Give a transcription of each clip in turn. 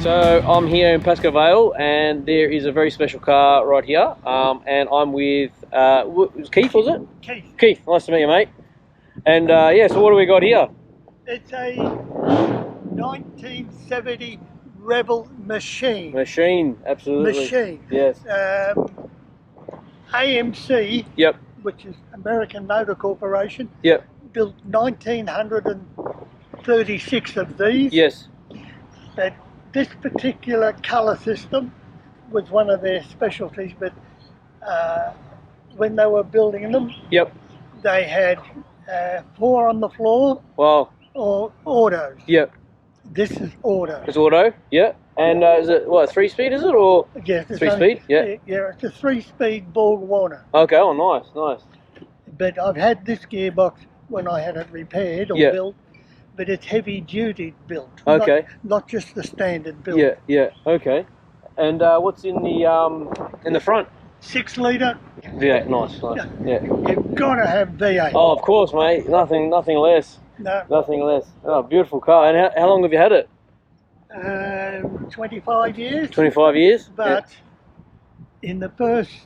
So I'm here in Pascoe Vale, and there is a very special car right here, and I'm with Keith, was it? Keith. Keith, nice to meet you, mate. And yeah, so what do we got here? It's a 1970 Rebel Machine. Machine, absolutely. Machine. Yes. AMC, Yep. which is American Motor Corporation, Yep. built 1936 of these. Yes. But this particular colour system was one of their specialties, but when they were building them, Yep. they had 4 on the floor Wow. or autos. Yep. This is auto. It's auto. Yeah. And is it what, 3-speed? Is it or Yes, it's 3-speed? Yeah. Yeah, it's a 3-speed Borg Warner. Okay. Oh, nice, nice. But I've had this gearbox when I had it repaired or Yeah. built, but it's heavy duty built. Okay. Not just the standard build. Yeah. Yeah. Okay. And what's in the front? 6 litre. V8. Nice. Nice. Yeah. You've got to have V8. Oh, of course, mate. Nothing less. No. Nothing less. Oh, beautiful car. And how long have you had it? 25 years. 25 years? But in the first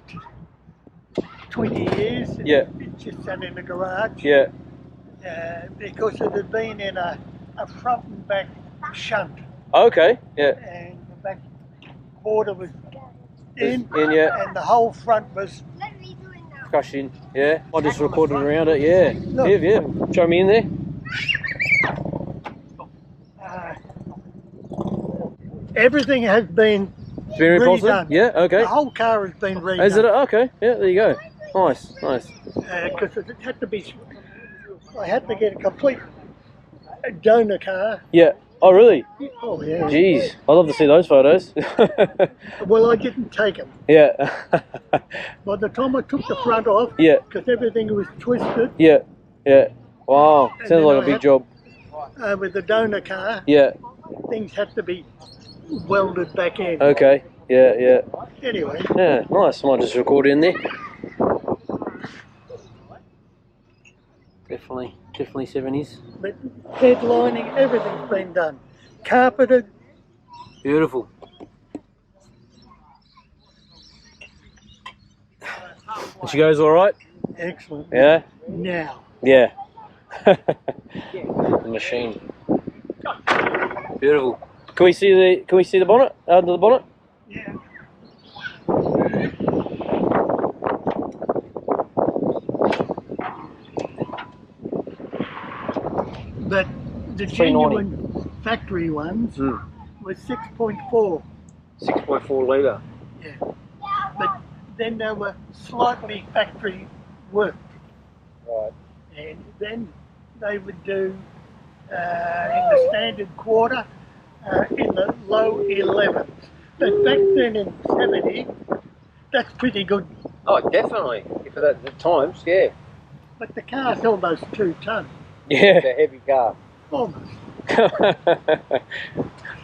20 years, Yeah. it just sat in the garage. Yeah. Because it had been in a front and back shunt. Okay. Yeah. And the back quarter was in, yeah. and the whole front was Crushed in. Yeah. I just recorded around it. Yeah. Look. Yeah. Show me in there. everything has been It's been repulsed. redone. Yeah. Okay. The whole car has been redone. Is it? Okay. Yeah. There you go. Nice. Nice. Because it had to be, I had to get a complete donor car. Yeah. Oh, really? Oh yeah. Jeez. I'd love to see those photos. Well, I didn't take them. Yeah. By the time I took the front off, Yeah. because everything was twisted, Yeah. Yeah. Wow. And Sounds then like I a big had- job. with the donor car, Yeah. things had to be welded back in. Okay. Yeah. Yeah. Anyway, Yeah. Nice. Might just record in there. Definitely 70s. but headlining, everything's been done. Carpeted, Beautiful. And she goes all right. excellent. Yeah. Now, Yeah. The machine. Beautiful. Can we see the bonnet? Under the bonnet? yeah. But the 390. genuine factory ones was 6.4. 6.4 litre. Yeah. But then they were slightly factory worked. Right. And then they would do in the standard quarter in the low 11s. But back then in 70, that's pretty good. Oh, definitely. For that the times, yeah. But the car's almost 2 ton, Yeah. It's a heavy car. almost.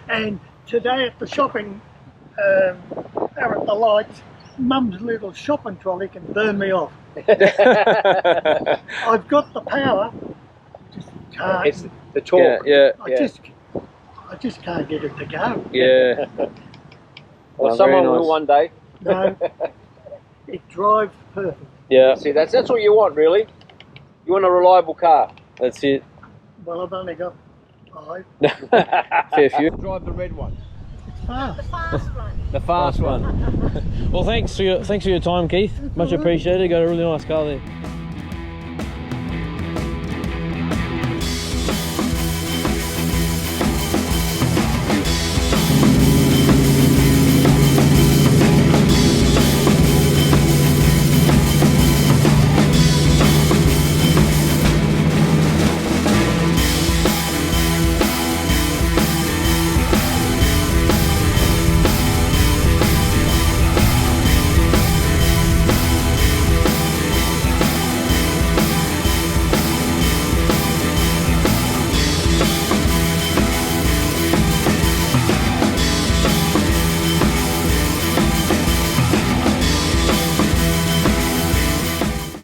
And today at the shopping, out at the lights, Mum's little shopping trolley can burn me off. I've got the power, just can't. It's the torque. Yeah. I just can't get it to go. Yeah. Well, someone will one day. No, it drives perfect. Yeah. See, that's what you want, really. You want a reliable car. That's it. Well, I've only got 5. Fair few. Drive the red one. It's fast. The fast one. Well, thanks for your time, Keith. Much appreciated. Got a really nice car there.